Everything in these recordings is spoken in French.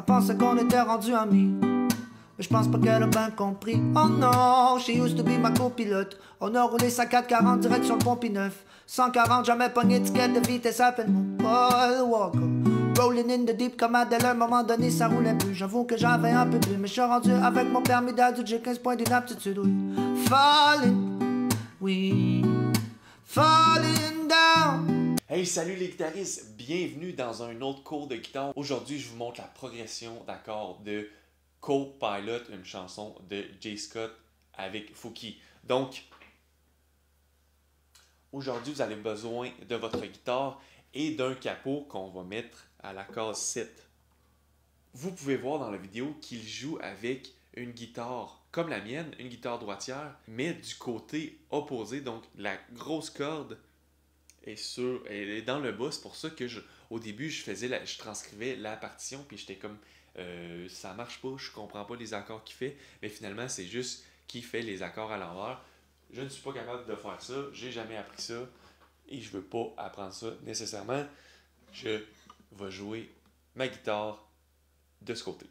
pensait qu'on était rendu amis. Mais je pense pas qu'elle a bien compris. Oh non, she used to be ma copilote. On a roulé sa 440 direct sur le pont P9. 140, jamais pogné d'étiquette de vitesse, appelle-moi Paul Walker. Rolling in the deep comme Adèle, à un moment donné ça roulait plus. J'avoue que j'avais un peu plus, mais je suis rendu avec mon permis d'adulte, j'ai 15 points d'inaptitude, oui. Falling, oui, falling down. Hey, salut les guitaristes! Bienvenue dans un autre cours de guitare. Aujourd'hui, je vous montre la progression d'accords de Co-Pilot, une chanson de J. Scott avec Fouki. Donc, aujourd'hui, vous avez besoin de votre guitare et d'un capot qu'on va mettre à la case 7. Vous pouvez voir dans la vidéo qu'il joue avec une guitare comme la mienne, une guitare droitière, mais du côté opposé, donc la grosse corde est dans le bas. C'est pour ça que au début, je transcrivais la partition, puis j'étais comme ça marche pas, je comprends pas les accords qu'il fait, mais finalement, c'est juste qu'il fait les accords à l'envers. Je ne suis pas capable de faire ça, j'ai jamais appris ça, et je veux pas apprendre ça nécessairement. Je vais jouer ma guitare de ce côté.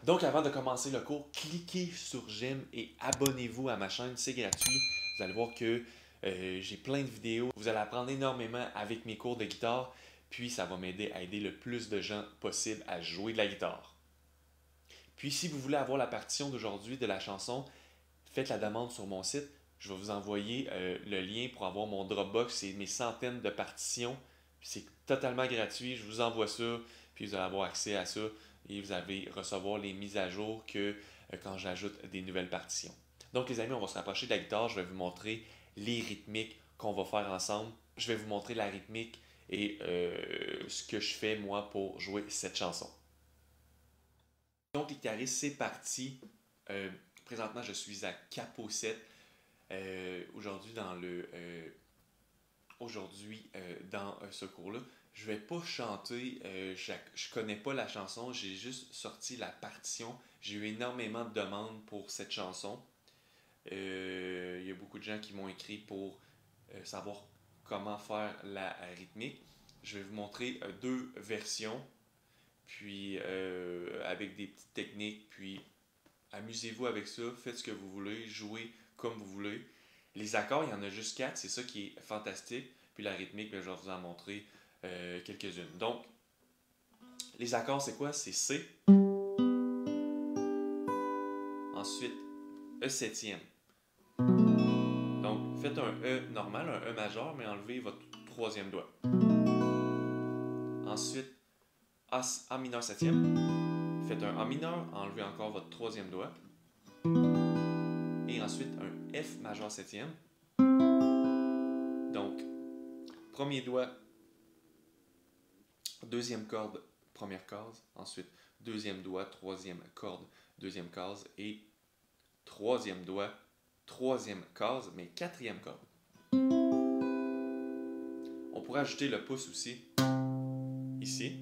Donc, avant de commencer le cours, cliquez sur j'aime et abonnez-vous à ma chaîne, c'est gratuit. Vous allez voir que j'ai plein de vidéos. Vous allez apprendre énormément avec mes cours de guitare, puis ça va m'aider à aider le plus de gens possible à jouer de la guitare. Puis, si vous voulez avoir la partition d'aujourd'hui de la chanson, faites la demande sur mon site. Je vais vous envoyer le lien pour avoir mon Dropbox. C'est mes centaines de partitions. C'est totalement gratuit. Je vous envoie ça, puis vous allez avoir accès à ça. Et vous allez recevoir les mises à jour quand j'ajoute des nouvelles partitions. Donc les amis, on va se rapprocher de la guitare. Je vais vous montrer les rythmiques qu'on va faire ensemble. Je vais vous montrer la rythmique et ce que je fais moi pour jouer cette chanson. Donc les guitaristes, c'est parti. Présentement, je suis à capot 7. Aujourd'hui, dans ce cours-là, je vais pas chanter, je connais pas la chanson, j'ai juste sorti la partition. J'ai eu énormément de demandes pour cette chanson. Il y a beaucoup de gens qui m'ont écrit pour savoir comment faire la rythmique. Je vais vous montrer deux versions, puis avec des petites techniques, puis amusez-vous avec ça, faites ce que vous voulez, jouez comme vous voulez. Les accords, il y en a juste 4, c'est ça qui est fantastique. Puis la rythmique, je vais vous en montrer quelques-unes. Donc, les accords, c'est quoi? C'est C. Ensuite, E septième. Donc, faites un E normal, un E majeur, mais enlevez votre troisième doigt. Ensuite, A mineur septième. Faites un A mineur, enlevez encore votre troisième doigt. Et ensuite, un F majeur septième. Donc, premier doigt, deuxième corde, première case. Ensuite, deuxième doigt, troisième corde, deuxième case. Et troisième doigt, troisième case, mais quatrième corde. On pourrait ajouter le pouce aussi, ici.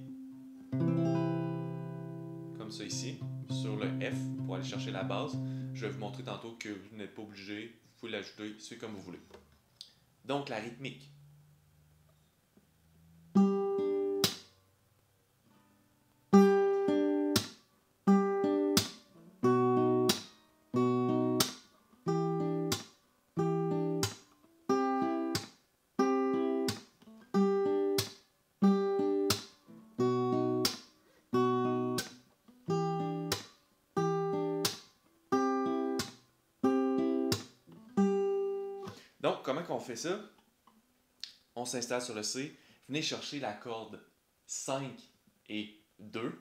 Comme ça ici, sur le F, pour aller chercher la base. Je vais vous montrer tantôt que vous n'êtes pas obligé, vous pouvez l'ajouter, c'est comme vous voulez. Donc, la rythmique. Donc, comment qu'on fait ça? On s'installe sur le C. Venez chercher la corde 5 et 2.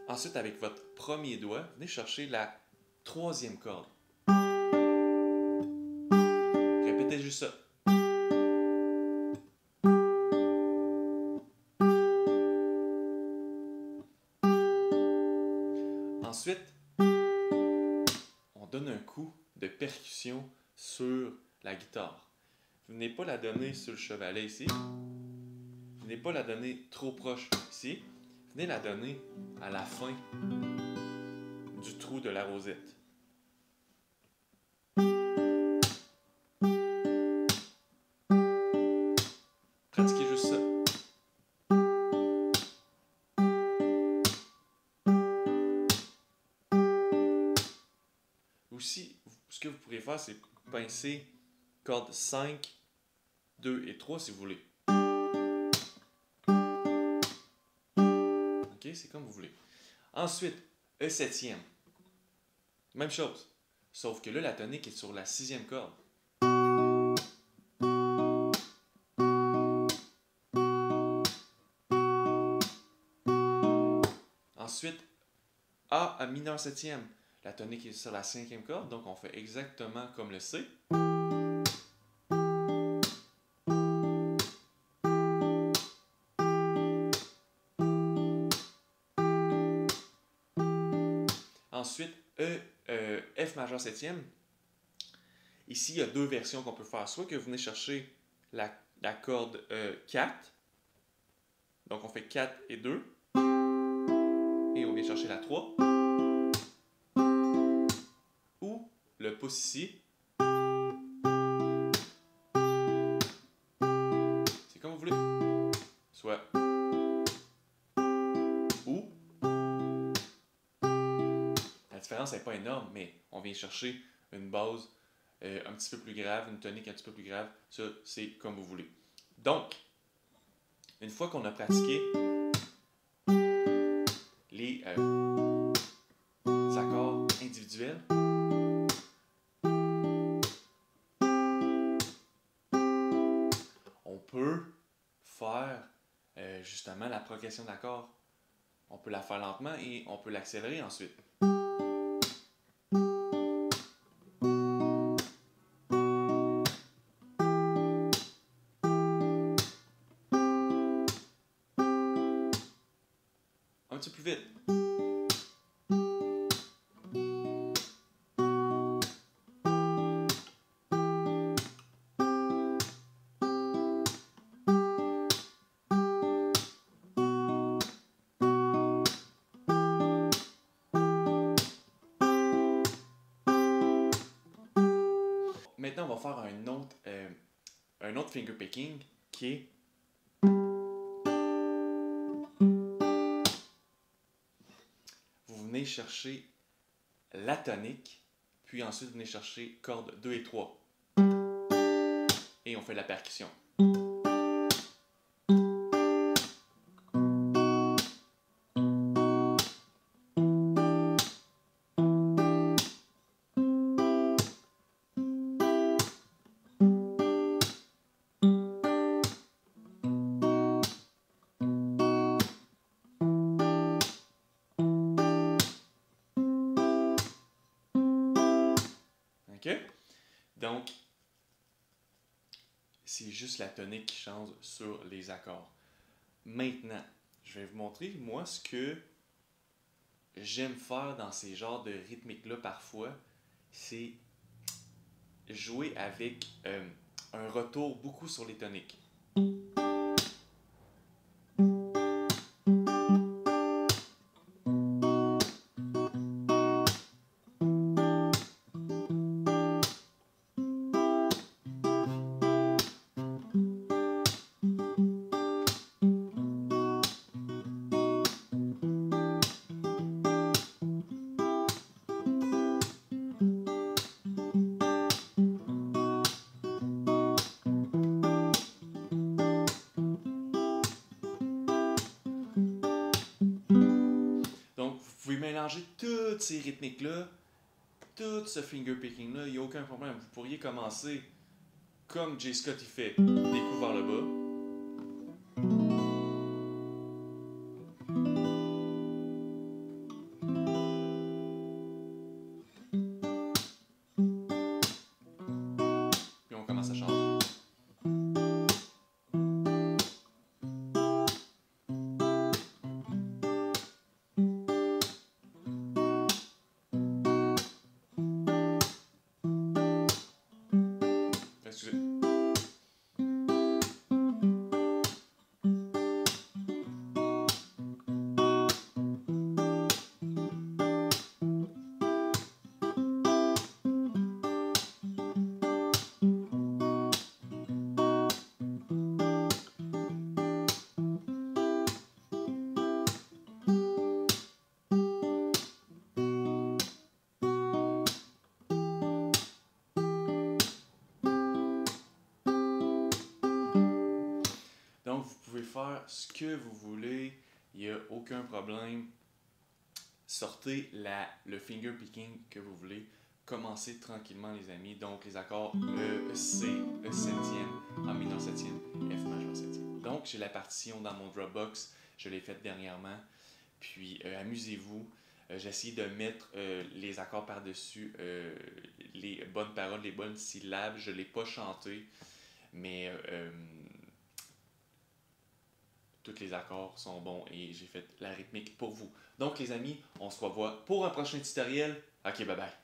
Ensuite, avec votre premier doigt, venez chercher la troisième corde. Répétez juste ça. Ensuite, on donne un coup de percussion sur la guitare. Venez pas la donner sur le chevalet ici. Venez pas la donner trop proche ici. Venez la donner à la fin trou de la rosette. Pratiquez juste ça. Aussi, ce que vous pourrez faire, c'est pincer cordes 5, 2 et 3 si vous voulez. Ok, c'est comme vous voulez. Ensuite, E7e. Même chose. Sauf que là, la tonique est sur la 6e corde. Ensuite, A à mineur 7e. La tonique est sur la 5e corde, donc on fait exactement comme le C. Ensuite, F majeur 7e. Ici, il y a deux versions qu'on peut faire. Soit que vous venez chercher la corde 4. Donc, on fait 4 et 2. Et on vient chercher la 3. Ou le pouce ici. C'est comme vous voulez. Soit ou. La différence n'est pas énorme, mais on vient chercher une base un petit peu plus grave, une tonique un petit peu plus grave. Ça, c'est comme vous voulez. Donc, une fois qu'on a pratiqué les accords individuels, on peut faire justement la progression d'accords. On peut la faire lentement et on peut l'accélérer ensuite. Un petit peu plus vite. Maintenant, on va faire un autre finger picking qui est vous venez chercher la tonique, puis ensuite vous venez chercher cordes 2 et 3. Et on fait la percussion. OK? Donc, c'est juste la tonique qui change sur les accords. Maintenant, je vais vous montrer, moi, ce que j'aime faire dans ces genres de rythmiques-là parfois, c'est jouer avec un retour beaucoup sur les toniques. Donc, vous pouvez mélanger toutes ces rythmiques-là, tout ce finger picking-là, il n'y a aucun problème. Vous pourriez commencer comme Jay Scott il fait, des coups vers le bas. Puis on commence à chanter. Excusez. faire ce que vous voulez, il n'y a aucun problème. Sortez le finger picking que vous voulez. Commencez tranquillement les amis. Donc les accords E, C, E septième, A mineur septième, F majeur septième. Donc j'ai la partition dans mon Dropbox, je l'ai faite dernièrement. Puis amusez-vous. J'ai essayé de mettre les accords par-dessus les bonnes paroles, les bonnes syllabes. Je ne l'ai pas chanté, mais tous les accords sont bons et j'ai fait la rythmique pour vous. Donc les amis, on se revoit pour un prochain tutoriel. Ok, bye bye.